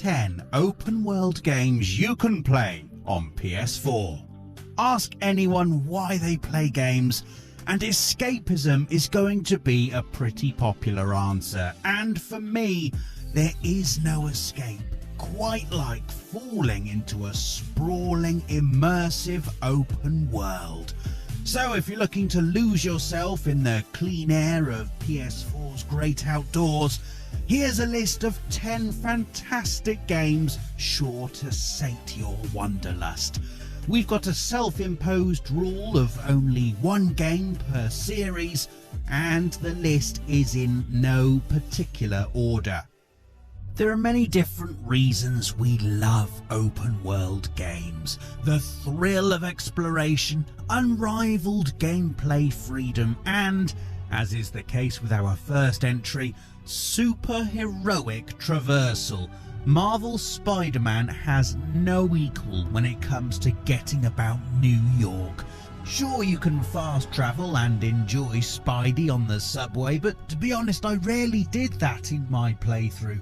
10 open world games you can play on PS4. Ask anyone why they play games, and escapism is going to be a pretty popular answer. And for me, there is no escape quite like falling into a sprawling, immersive open world. So if you're looking to lose yourself in the clean air of PS4's great outdoors, here's a list of 10 fantastic games sure to sate your wanderlust. We've got a self-imposed rule of only one game per series, and the list is in no particular order. There are many different reasons we love open world games. The thrill of exploration, unrivaled gameplay freedom, and, as is the case with our first entry, super-heroic traversal. Marvel's Spider-Man has no equal when it comes to getting about New York. Sure, you can fast travel and enjoy Spidey on the subway, but to be honest, I rarely did that in my playthrough.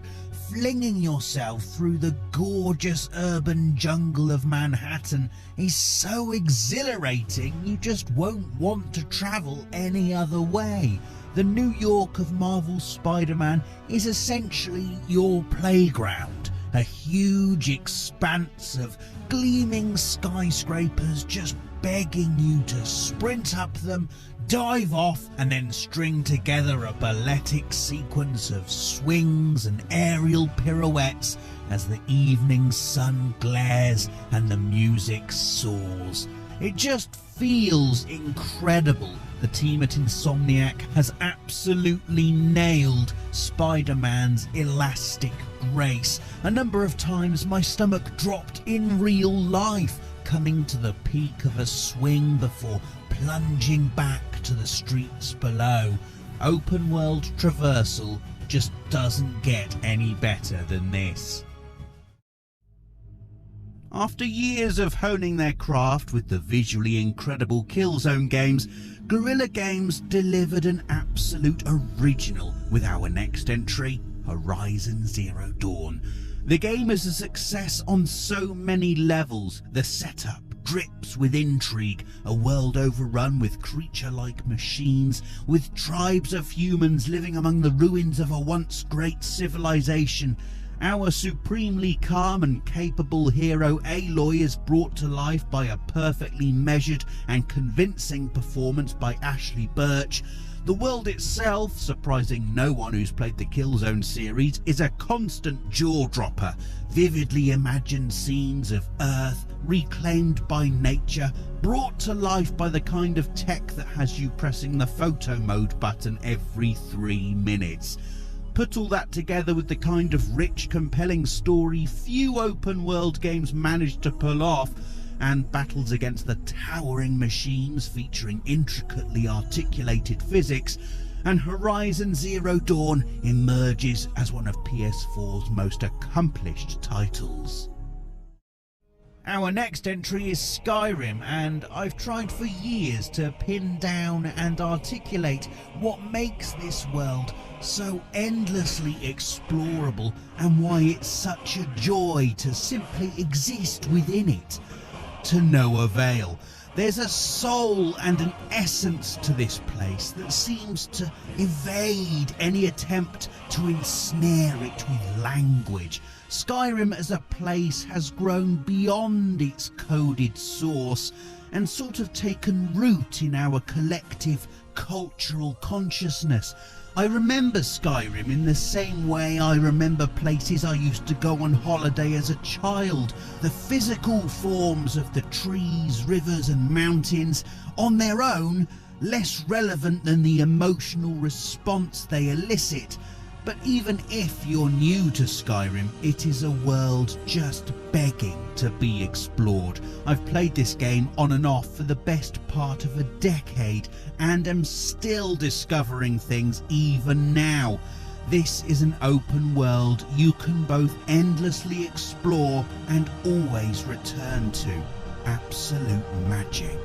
Flinging yourself through the gorgeous urban jungle of Manhattan is so exhilarating you just won't want to travel any other way. The New York of Marvel's Spider-Man is essentially your playground, a huge expanse of gleaming skyscrapers just begging you to sprint up them, dive off, and then string together a balletic sequence of swings and aerial pirouettes as the evening sun glares and the music soars. It just feels incredible. The team at Insomniac has absolutely nailed Spider-Man's elastic grace. A number of times my stomach dropped in real life, coming to the peak of a swing before plunging back to the streets below. Open world traversal just doesn't get any better than this. After years of honing their craft with the visually incredible Killzone games, Guerrilla Games delivered an absolute original with our next entry, Horizon Zero Dawn. The game is a success on so many levels. The setup drips with intrigue, a world overrun with creature-like machines, with tribes of humans living among the ruins of a once great civilization. Our supremely calm and capable hero Aloy is brought to life by a perfectly measured and convincing performance by Ashley Birch. The world itself, surprising no one who's played the Killzone series, is a constant jaw-dropper. Vividly imagined scenes of Earth, reclaimed by nature, brought to life by the kind of tech that has you pressing the photo mode button every 3 minutes. Put all that together with the kind of rich, compelling story few open world games manage to pull off, and battles against the towering machines featuring intricately articulated physics, and Horizon Zero Dawn emerges as one of PS4's most accomplished titles. Our next entry is Skyrim, and I've tried for years to pin down and articulate what makes this world so endlessly explorable and why it's such a joy to simply exist within it. To no avail. There's a soul and an essence to this place that seems to evade any attempt to ensnare it with language. Skyrim as a place has grown beyond its coded source and sort of taken root in our collective cultural consciousness. I remember Skyrim in the same way I remember places I used to go on holiday as a child. The physical forms of the trees, rivers and mountains, on their own, less relevant than the emotional response they elicit. But even if you're new to Skyrim, it is a world just begging to be explored. I've played this game on and off for the best part of a decade and am still discovering things even now. This is an open world you can both endlessly explore and always return to. Absolute magic.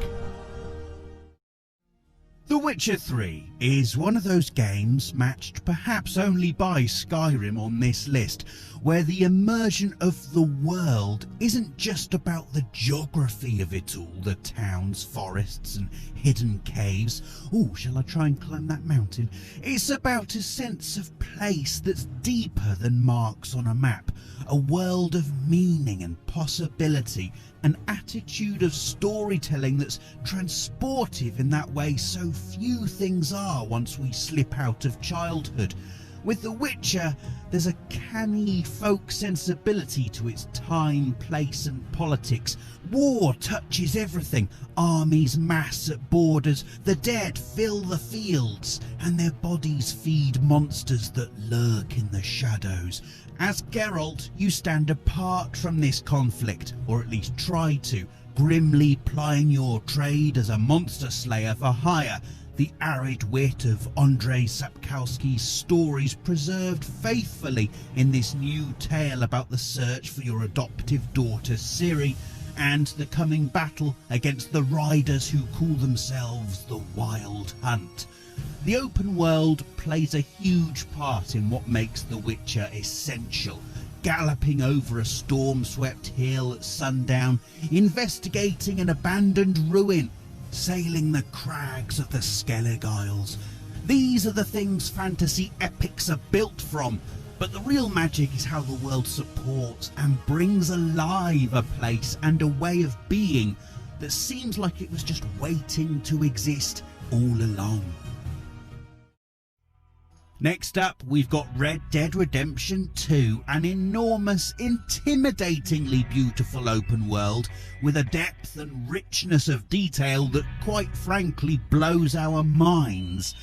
The Witcher 3 is one of those games, matched perhaps only by Skyrim on this list, where the immersion of the world isn't just about the geography of it all, the towns, forests and hidden caves. Oh, shall I try and climb that mountain? It's about a sense of place that's deeper than marks on a map, a world of meaning and possibility, an attitude of storytelling that's transportive in that way so few things are once we slip out of childhood. With The Witcher, there's a canny folk sensibility to its time, place and politics. War touches everything. Armies mass at borders, the dead fill the fields, and their bodies feed monsters that lurk in the shadows. As Geralt, you stand apart from this conflict, or at least try to, grimly plying your trade as a monster slayer for hire. The arid wit of Andrzej Sapkowski's stories preserved faithfully in this new tale about the search for your adoptive daughter Ciri and the coming battle against the riders who call themselves the Wild Hunt. The open world plays a huge part in what makes The Witcher essential. Galloping over a storm-swept hill at sundown, investigating an abandoned ruin, sailing the crags of the Skellig Isles. These are the things fantasy epics are built from, but the real magic is how the world supports and brings alive a place and a way of being that seems like it was just waiting to exist all along. Next up, we've got Red Dead Redemption 2, an enormous, intimidatingly beautiful open world with a depth and richness of detail that quite frankly blows our minds.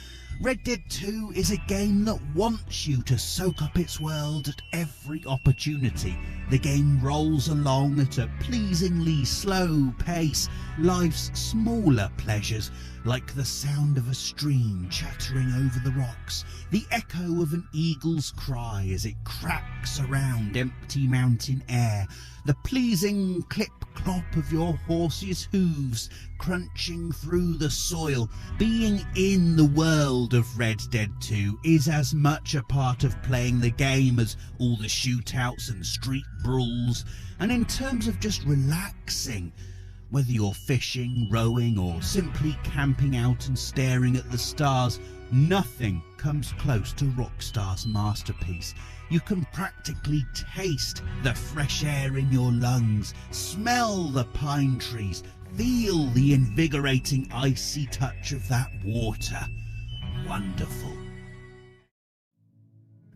Red Dead 2 is a game that wants you to soak up its world at every opportunity. The game rolls along at a pleasingly slow pace, life's smaller pleasures, like the sound of a stream chattering over the rocks, the echo of an eagle's cry as it cracks around empty mountain air, the pleasing clip-clop of your horse's hooves crunching through the soil. Being in the world of Red Dead 2 is as much a part of playing the game as all the shootouts and street brawls, and in terms of just relaxing, whether you're fishing, rowing or simply camping out and staring at the stars, nothing comes close to Rockstar's masterpiece. You can practically taste the fresh air in your lungs, smell the pine trees, feel the invigorating icy touch of that water. Wonderful.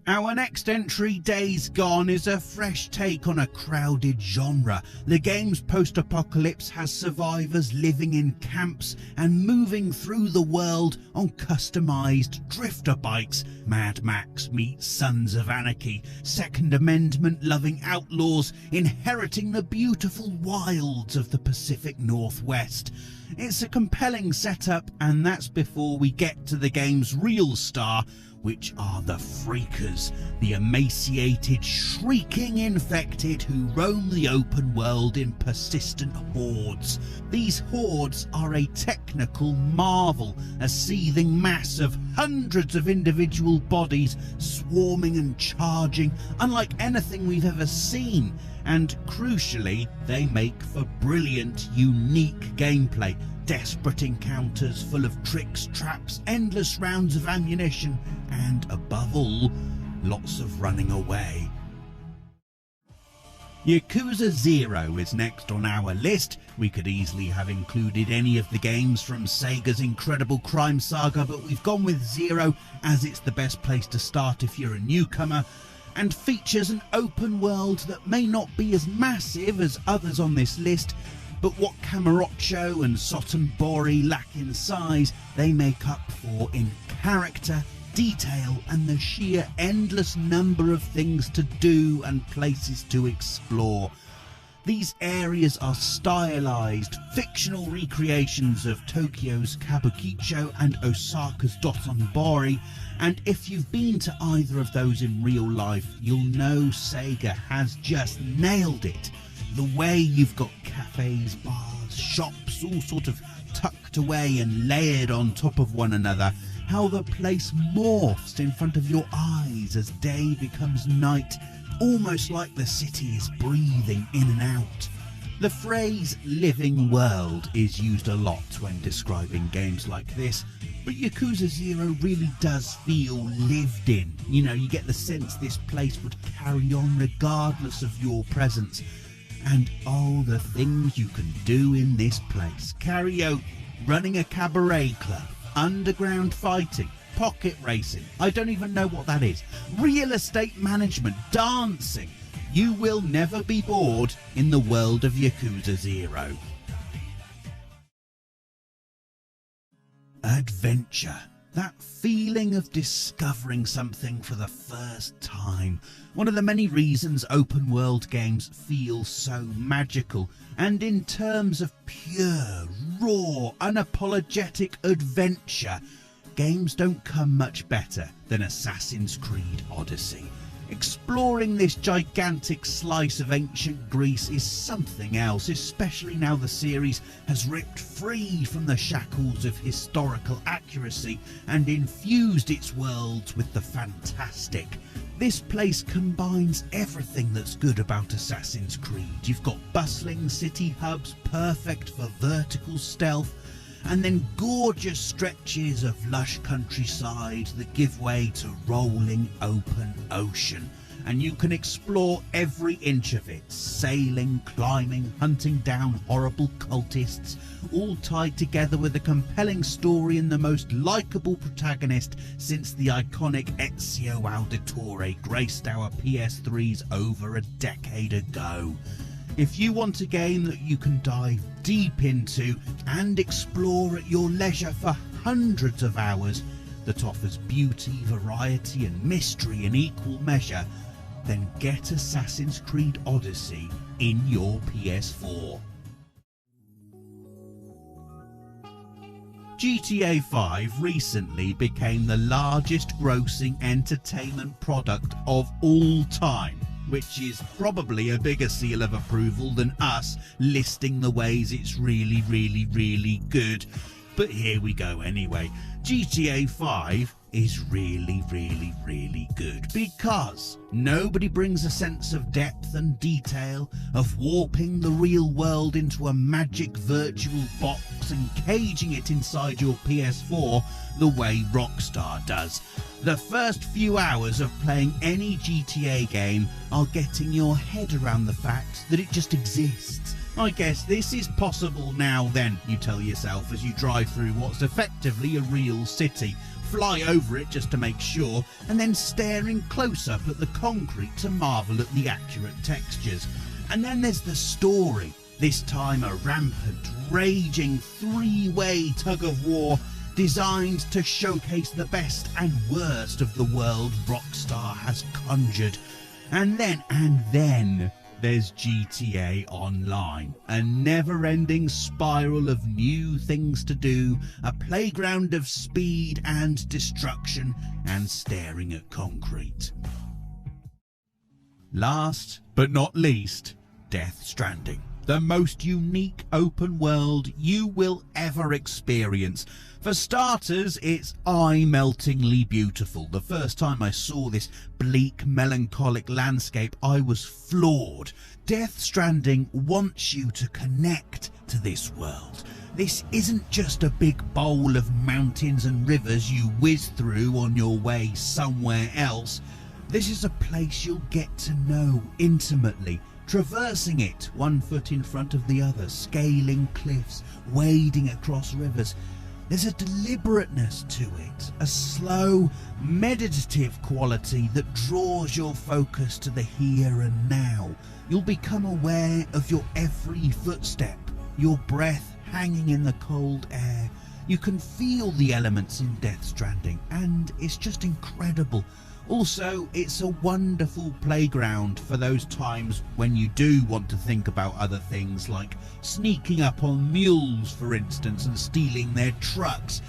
Our next entry, Days Gone, is a fresh take on a crowded genre. The game's post-apocalypse has survivors living in camps and moving through the world on customised drifter bikes. Mad Max meets Sons of Anarchy, Second Amendment loving outlaws inheriting the beautiful wilds of the Pacific Northwest. It's a compelling setup, and that's before we get to the game's real star, which are the Freakers, the emaciated, shrieking infected who roam the open world in persistent hordes. These hordes are a technical marvel, a seething mass of hundreds of individual bodies swarming and charging, unlike anything we've ever seen. And crucially, they make for brilliant, unique gameplay. Desperate encounters full of tricks, traps, endless rounds of ammunition, and above all, lots of running away. Yakuza 0 is next on our list. We could easily have included any of the games from Sega's incredible crime saga, but we've gone with 0 as it's the best place to start if you're a newcomer, and features an open world that may not be as massive as others on this list, but what Kamurocho and Sotenbori lack in size, they make up for in character, detail and the sheer endless number of things to do and places to explore. These areas are stylized, fictional recreations of Tokyo's Kabukicho and Osaka's Dotonbori, and if you've been to either of those in real life, you'll know Sega has just nailed it. The way you've got cafes, bars, shops, all sort of tucked away and layered on top of one another, how the place morphs in front of your eyes as day becomes night, almost like the city is breathing in and out. The phrase living world is used a lot when describing games like this, but Yakuza 0 really does feel lived in. You know, you get the sense this place would carry on regardless of your presence. And all the things you can do in this place: karaoke, running a cabaret club, underground fighting, pocket racing, I don't even know what that is, real estate management, dancing. You will never be bored in the world of Yakuza 0. Adventure. That feeling of discovering something for the first time. One of the many reasons open world games feel so magical. And in terms of pure, raw, unapologetic adventure, games don't come much better than Assassin's Creed Odyssey. Exploring this gigantic slice of ancient Greece is something else, especially now the series has ripped free from the shackles of historical accuracy and infused its worlds with the fantastic. This place combines everything that's good about Assassin's Creed. You've got bustling city hubs perfect for vertical stealth, and then gorgeous stretches of lush countryside that give way to rolling open ocean. And you can explore every inch of it, sailing, climbing, hunting down horrible cultists, all tied together with a compelling story and the most likeable protagonist since the iconic Ezio Auditore graced our PS3s over a decade ago. If you want a game that you can dive deep into and explore at your leisure for hundreds of hours, that offers beauty, variety and mystery in equal measure, then get Assassin's Creed Odyssey in your PS4. GTA 5 recently became the largest grossing entertainment product of all time, which is probably a bigger seal of approval than us listing the ways it's really good. But here we go anyway. GTA 5 is really good because nobody brings a sense of depth and detail, of warping the real world into a magic virtual box and caging it inside your PS4 the way Rockstar does. The first few hours of playing any GTA game are getting your head around the fact that it just exists. I guess this is possible now then, you tell yourself as you drive through what's effectively a real city, fly over it just to make sure, and then staring close up at the concrete to marvel at the accurate textures. And then there's the story, this time a rampant, raging three-way tug-of-war designed to showcase the best and worst of the world Rockstar has conjured. And then there's GTA Online, a never-ending spiral of new things to do, a playground of speed and destruction and staring at concrete. Last but not least, Death Stranding. The most unique open world you will ever experience. For starters, it's eye-meltingly beautiful. The first time I saw this bleak, melancholic landscape, I was floored. Death Stranding wants you to connect to this world. This isn't just a big bowl of mountains and rivers you whiz through on your way somewhere else. This is a place you'll get to know intimately, traversing it one foot in front of the other, scaling cliffs, wading across rivers. There's a deliberateness to it, a slow, meditative quality that draws your focus to the here and now. You'll become aware of your every footstep, your breath hanging in the cold air. You can feel the elements in Death Stranding, and it's just incredible. Also, it's a wonderful playground for those times when you do want to think about other things, like sneaking up on mules, for instance, and stealing their trucks.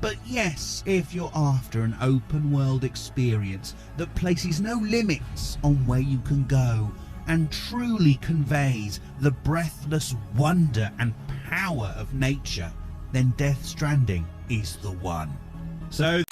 But yes, if you're after an open world experience that places no limits on where you can go and truly conveys the breathless wonder and power of nature, then Death Stranding is the one. So